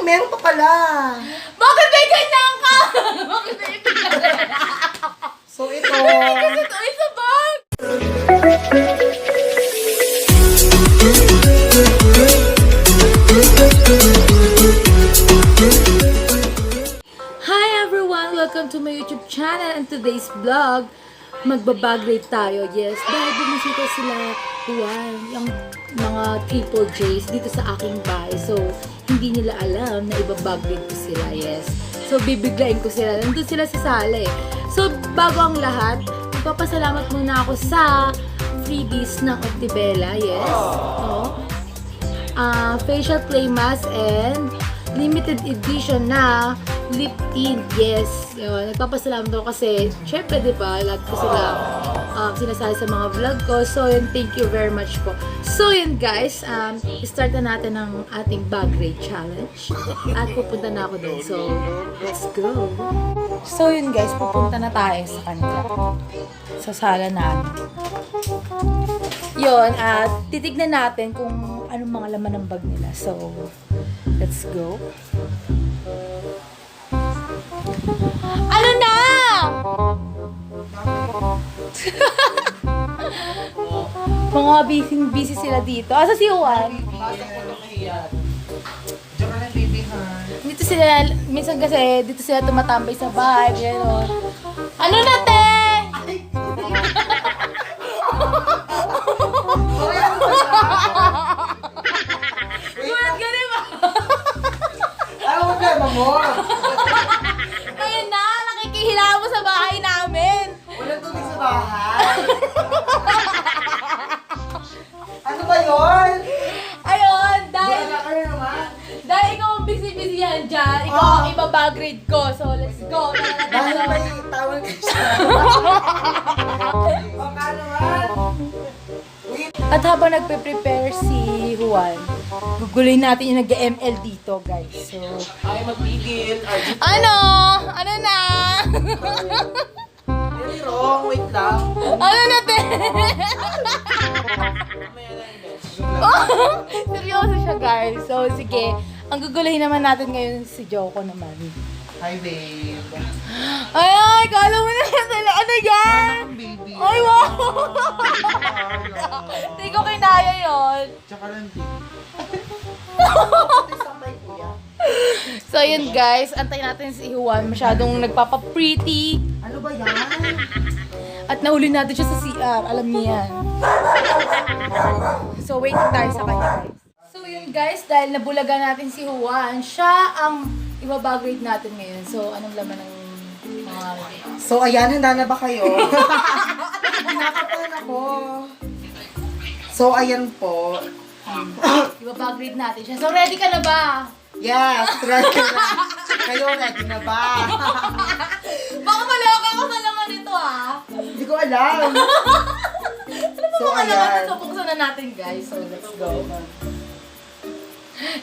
meron pa pala. Bakit may ganyan ka? Bakit may ganyan? So, ito. Kasi ito ay sa bag. Hi everyone! Welcome to my YouTube channel and today's vlog. Magbabag rate tayo, yes. Dahil bumisita sila Juan, yung mga triple J's dito sa aking bahay. So, hindi nila alam na ibabag rate ko sila, yes. So, bibiglain ko sila. Nandun sila sa sala eh. So, bago ang lahat, magpapasalamat muna ako sa freebies ng Optibella, yes. Facial clay mask and limited edition na lip tint, yes. Yun, nagpapasalamat ako kasi, syempre, di ba, lahat ko sila sinasali sa mga vlog ko. So, yun, thank you very much po. So, yun, guys, start na natin ang ating bag rate challenge. At pupunta na ako dun. So, let's go. So, yun, guys, pupunta na tayo sa kanila. Sa sala namin. Yun, at titignan natin kung anong mga laman ng bag nila. So, let's go. Ano na? Mga busy sila dito. Asa si Juan? Dito sila, minsan kasi dito sila tumatambay sa bahay, gano'n. Ano na, te? Gulat ka rin ba? Ano mo kayo, mamor? Ayun na, nakikihila mo sa bahay namin. Walang tubig sa bahay. Ano ba yun? Ayun, dahil Wala kayo naman. ikaw ang busy-busy yan dyan, ikaw ang ibabag grade ko. So, let's go. Dahil may tawag ka siya. Baka naman. At habang nagpe-prepare si Juan, guguloy natin yung nag-ML dito, guys. So, Ay, magpigil. ano? Ano na? Very wrong. Wait lang. Ano na, te? Seryoso siya, guys. So, sige. Ang guguluhin naman natin ngayon si Joko naman. Hi, babe. Ay, kala mo na talaga. Ano yan? Baby. Ay, wow! Hindi ko kinaya yun. Tsaka lang, baby. So, yun guys. Antay natin si Juan. Masyadong nagpapa-pretty. Ano ba yan? At nahuli natin siya sa CR. Alam niya yan. So, waiting tayo sa kanya, guys. So, yun guys. Dahil nabulaga natin si Juan, siya ang ibabag-grade natin ngayon. So, anong laman ng mga... So, ayan, handa na ba kayo? Pinakapan ako. So, ayan po. Ibabag-grade natin siya. So, ready ka na ba? Yes, ready na. Kayo, ready na ba? Baka malaka ako sa laman nito, ah. Hindi ko alam. So, Baka naman ayan. ito, buksan na natin, guys. So, let's go.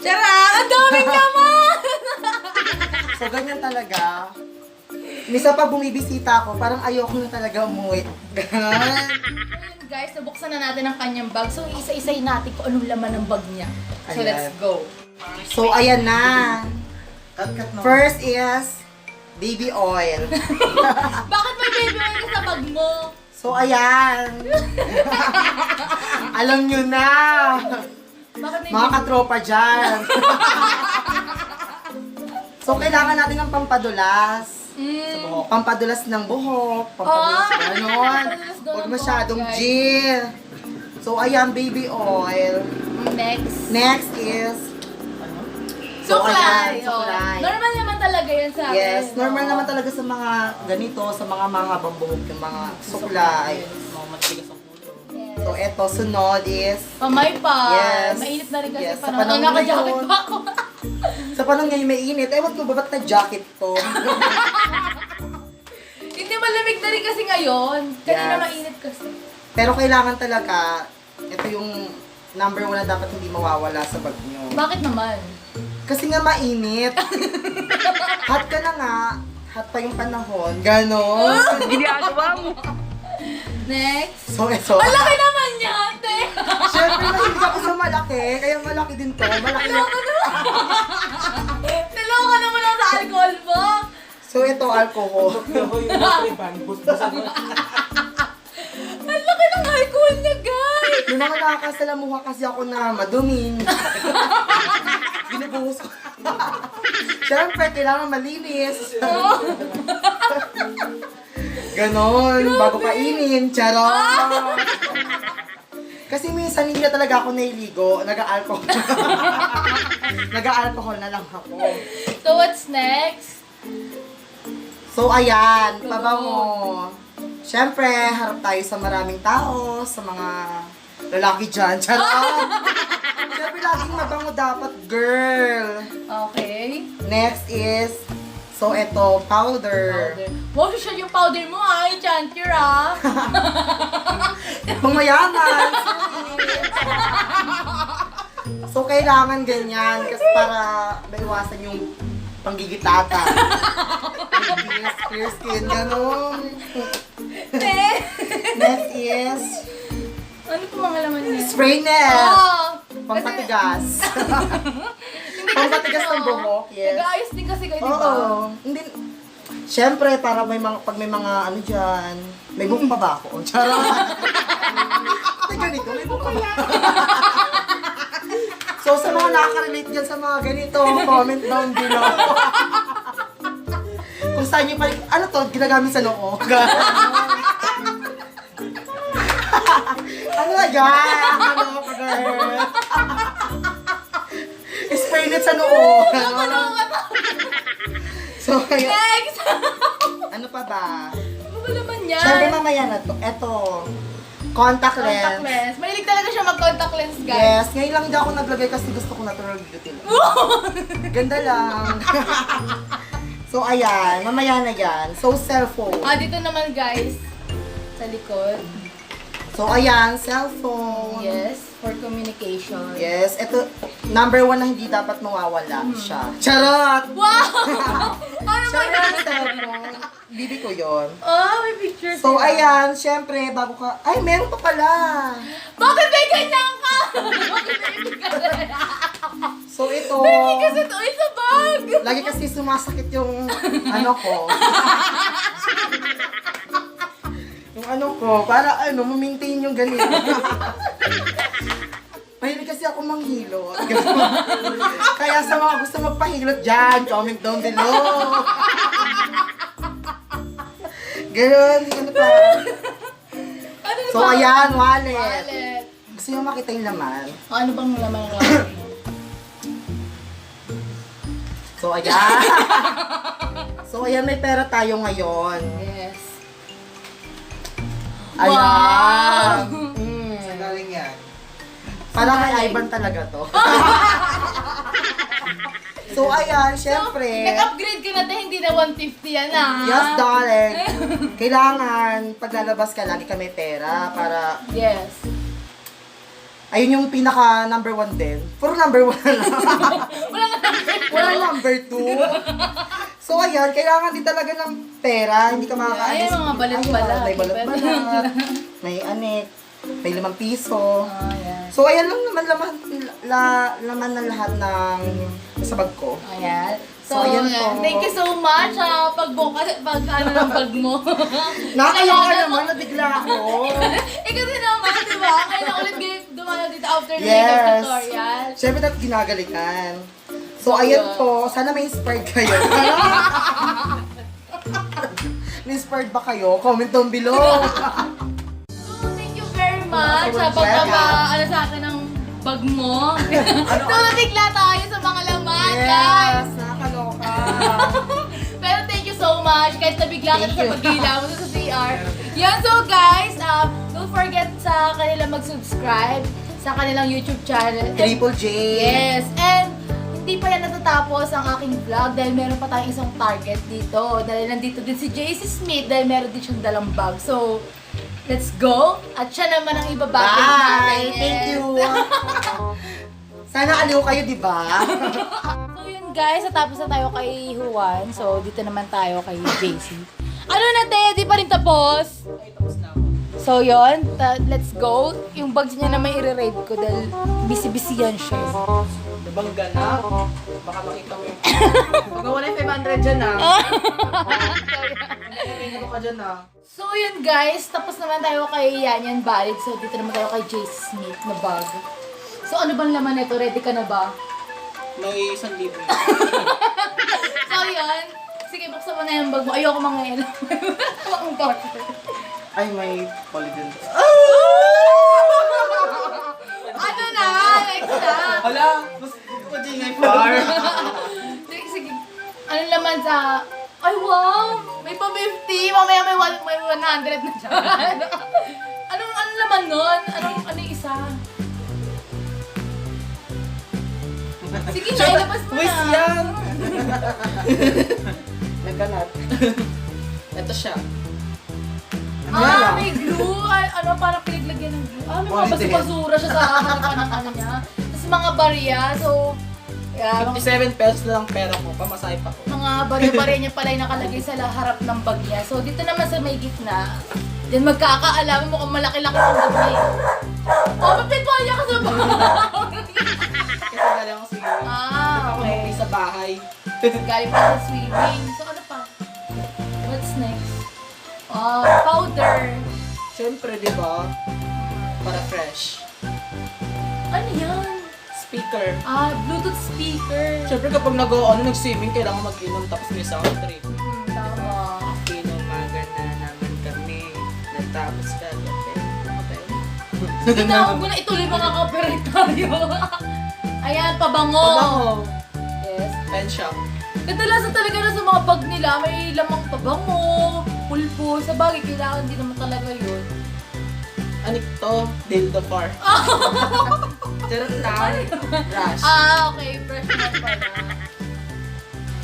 Charang! Ang daming naman! So, ganyan talaga. Misa pa bumibisita ako, parang ayoko na talaga umuwi. Ganun. Ayun, guys, nabuksan na natin ang kanyang bag. So, isa-isayin natin kung anong laman ng bag niya. So, Ayan. let's go. So, ayan na. First is baby oil. Bakit may baby oil ka sa bag mo? So, ayan. Alam nyo na. Bakit may Mga katropa dyan. So, kailangan natin ng pampadulas. Pampadulas ng buhok. Pampadulas Ah! ganon. Pampadulas daw Huwag ng masyadong buhok, guys. gel. So, ayan, baby oil. Next. Next is... Suklay. ayan, suklay. Normal naman talaga yan sa akin. Yes, normal naman talaga sa mga ganito, sa mga mahabang buhok, yung mga suklay. Yes. So, eto, sunod is... Pamay pa. Yes. Mainit na rin kasi Yes, sa panahon. panahon Naka-jacket ngayon. pa ako. Sa panahon ngayon may init, ewan ko ba ba't na-jacket to? Hindi malamig na rin kasi ngayon. Kanina Yes. mainit kasi. Pero kailangan talaga, ito yung number 1 na dapat hindi mawawala sa bag nyo. Bakit naman? Kasi nga mainit. Hot ka na nga, hot pa yung panahon. Ganon. Ginagawa mo. Next. So, ito. Ang laki naman niya, ate! Siyempre, mahilig ako sa malaki. Kaya malaki din to. Malaki na. alcohol. Ang laki ng alcohol niya, guys! Yung mga nakakasalamuha kasi ako na maduming. Binubuhos ko. Siyempre, kailangan malinis. Ganon, bago kainin. Charot! Kasi minsan hindi na talaga ako nailigo, nag-alcohol. Nag-alcohol na lang ako. So, what's next? So, ayan, pabango. Siyempre, harap tayo sa maraming tao, sa mga lalaki dyan. Charot! Siyempre, laging mabango dapat, girl. Okay. Next is, so eto, powder. Wow, siya yung powder mo, ay, Chantier, ah. Pangmayaman. So, kailangan ganyan kasi para maiwasan yung panggigitata. Clear skin, gano'n. Next is, Ano po mga laman niya? spray net. Oh! Pampatigas. Pampatigas ng buhok, yes. Nag-aayos din kasi kayo, di ba? Oo. Hindi, siyempre, para may mga, pag may mga ano dyan, may buhok pa ba ako? Charot. Ay, ganito, may buhok pa ba? So, sa mga nakaka-relate dyan sa mga ganito, comment down below. Kung saan nyo pa, ano to, ginagamit sa noo? Ano na yan? Ano ka, girl? Spray net sa noo. So, ayun. Next! Ano pa ba? Ano ba naman yan? Siyempre mamaya na to. Eto. Contact lens. Contact lens. Mahilig talaga siya mag-contact lens, guys. Yes. Ngayon lang hindi ako naglagay kasi gusto ko natural beauty lang. Ganda lang. So, ayan. Mamaya na yan. So, cellphone. Dito naman, guys. Sa likod. So, ayan. Cellphone. Yes, for communication. Yes. Ito, number 1 na hindi dapat mawawala siya. Charot! Wow! Ano ba Siyempre, yan? cellphone. Bibi ko yon. Oh, may picture So, sila. ayan. Siyempre, bago ka... Ay, meron pa pala. Bakit may ganyan ka? Bakit may ganyan? So, ito... Hindi kasi ito ay sa bag. Lagi kasi sumasakit yung ano ko. Yung ano ko, para ano, ma-maintain yung ganito. Mahilig kasi ako manghilot. Kaya sa mga gusto magpahilot dyan, comment down below. Ganun, ano pa. Ano So, ba? ayan, wallet. Wallet. Gusto nyo makita yung laman? Ano bang laman ng wallet mo? So, ayan. So, ayan, may pera tayo ngayon. Yes. Ayan. Wow! Galing yan. Parang may Ivan talaga to. So, ayan, syempre. Nag-upgrade ka na tayo, hindi na 150 yan ah. Yes, darling. Kailangan, pag lalabas ka, lagi ka may pera para... Yes. Ayun yung pinaka number 1 din. Puro number 1 lang. Wala ka number. Wala number 2. So, ayan, kailangan din talaga ng pera. Hindi ka makakaalis. Ay, mga balat-balat. May balat-balat. May anik. May 5 piso. Yes. So, ayan lang naman laman ng lahat ng sa bag ko. Ayan. So, ayan po. Thank you so much pag ano ng bag mo. Nakakaloka naman, nabigla ako. Kasi naman, di ba? Ngayon na ulit dumalo dito after the Yes. makeup tutorial. Siyempre, dapat ginagalikan. So, ayan po. Sana may inspired kayo. Inspired ba kayo? Comment down below. So, thank you very much sa Welcome. ano sa akin ng bag mo. So, nabigla tayo sa mga laman, guys. Yes, nakakaloka. Pero thank you so much. Kahit nabigla ka Thank sa you. pagkila mo sa CR. Yan, so guys, don't forget sa kanila mag-subscribe sa kanilang YouTube channel. And- Triple J. Yes, and hindi pa yan natatapos ang aking vlog dahil meron pa tayong isang target dito. Dahil nandito din si JC Smith dahil meron din siyang dalang bag. So, let's go. At siya naman ang ibabagay natin. Bye! Thank you! Sana aliw kayo, di ba? So yun guys, natapos na tayo kay Juan. So dito naman tayo kay JC. Ano na te? Di pa rin tapos? So yun, let's go. Yung bags niya naman i-rave ko dahil busy-busy yan siya. Ibang ganap. Baka makita mo yung... Pag wala yung 500 dyan na. Ano ka dyan na? So yun guys, tapos naman tayo kay Yanyan Valid. So dito naman tayo kay J.C. Smith na bag. So ano bang laman nito? Ready ka na ba? May 1,000. So yun, sige buksan mo na yung bag mo. Ayoko mangayon. Ang torture. Ay, may polygon. Ano na? Next na. Hala! Mas ko Gingay Far. Sige, sige. Ano naman sa... Ay, wow! May pa 50! Mamaya may 100 na dyan. Ano naman nun? Ano yung isa? Sige na, ilabas mo Wish na. yan! Nagkanat. Ito siya. May glue. Ay, parang pinaglagyan ng glue. May mga basura siya sa harapan ng ano niya. Tapos mga barya. So, yeah, 57 pesos na lang pera ko. Pamasahe pa ko. mga barya-barya niya pala yung nakalagay sa harap ng bag niya. So, dito naman sa may gitna, yan magkakaalaman mo kung malaki-laki ang bag niya. Oh, mapitball niya ka sa bag! Kasi galing ako swimming. Okay. Ako sa bahay. Galing pa sa swimming. So, ano pa? What's next? Powder. Siyempre, di ba? Para fresh. Ano yan? Speaker. Bluetooth speaker. Siyempre kapag nag-swimming, kailangan mag-inom tapos may sound trip. Tama. Inumaga na naman kami. Natapos ka. Tinawag mo na ituloy mga copyright tayo. Ayan, pabango. Pabango. Yes. Pen shop. Kadalasan talaga na sa mga bag nila, may lamang pabango, pulpo. Sa bagay, kailangan din naman talaga yun. Anik to? Dildo bar. Charot lang. Rush. Okay. Fresh na pala.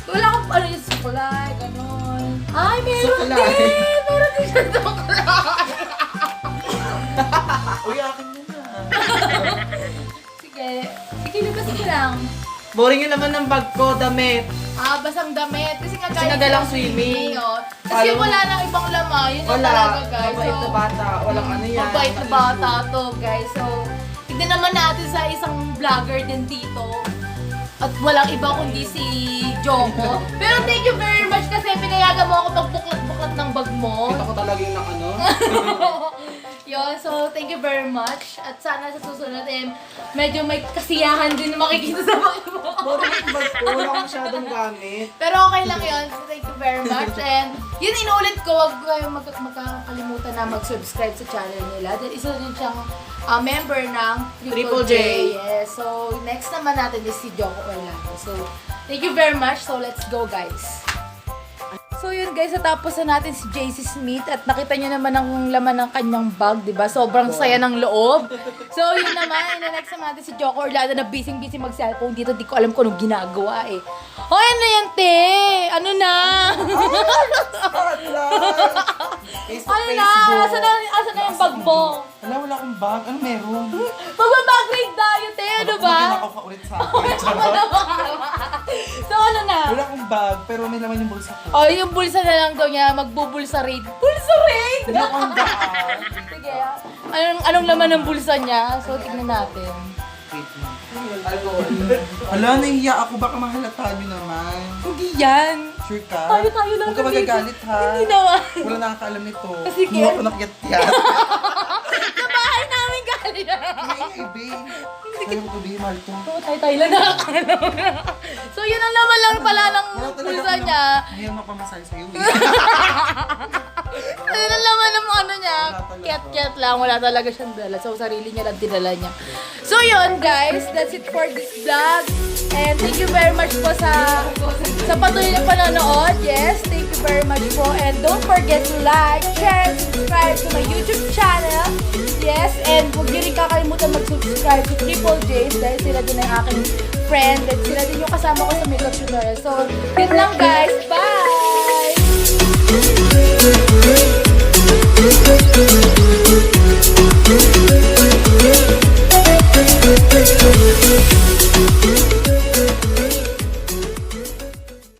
Wala kang ano yung sukulay, ganon. Ay, meron Sukulay. din! Meron din siya sukulay. Uy, akin yun na. Sige. Sige, labasin ko lang. Boring yun naman ng bag ko, damit. Basang damit. Kasi nga Kasi guys, nagalang sa swimming. oh. Kasi Alam mo- wala nang ibang laman. Yun na Wala. talaga guys. Mabait na bata. Walang ano yan. Mabait na bata to guys. So, tignan naman natin sa isang vlogger din dito. At walang iba kundi si Joko. Pero thank you very much kasi pinayagan mo ako magbuklat-buklat ng bag mo. Kita ko talaga yung ano. Yun, so thank you very much. At sana sa susunod medyo may kasiyahan din na makikita sa bag mo. Boring yung bag ko. Wala akong masyadong gamit. Pero okay lang yun. So, thank you very much. And yun, inuulit ko, huwag kayong magkakalimutan na mag-subscribe sa channel nila. Dahil isa din siyang member ng Triple J. Yes. So, next naman natin is si Joko Orlando. So, thank you very much. So, let's go guys. So yun guys, natapos na natin si J.C. Smith at nakita niyo naman ang laman ng kanyang bag, di ba? Sobrang saya ng loob. So yun naman, next naman natin si Joko Orlando na busy-busy mag-cellphone dito. Di ko alam kung anong ginagawa eh. Hoy, ano yan, te? Ano na? Ano na? Asa na yung bag mo? Wala akong bag. Ano meron? Magbabag-grade tayo, te. Ano ba? Ako ka ulit sa akin. So ano na? Wala akong bag, pero may laman yung bulsa ko. Oh, yung bulsa na lang daw niya, magbubulsa raid. Bulsa raid! Wala akong bag. Sige, anong laman ng bulsa niya? So, tignan natin. Wait lang. Hala, nahihiya ako. Baka mahalata nyo naman. Hindi yan. Sure ka? Tayo lang. Huwag ka magagalit ha. Hindi naman. Wala nakakaalam nito. Sige. Kumuha ko nakyat-yat. Sa bahay namin galing. Ay, babe. Ayaw ko, babe. Mahal to. Oo, tayo lang nakakalaw na. So, yun ang laman lang pala ng Wala talaga bulsa ako niya. Ngayon mapamasal sa'yo. Yun ang laman ng ano niya. Wala talaga. Ket-ket lang. Wala talaga siyang dala. So, sarili niya lang dinala niya. So, yun guys. That's it for this vlog. And thank you very much po sa patuloy na panonood. Yes, thank you very much po. And don't forget to like, share, and subscribe to my YouTube channel. Yes, and huwag niyo rin kakalimutan mag-subscribe to Triple J's dahil sila din ang aking friend at sila din yung kasama ko sa makeup tutorial. So, yun lang guys. Bye!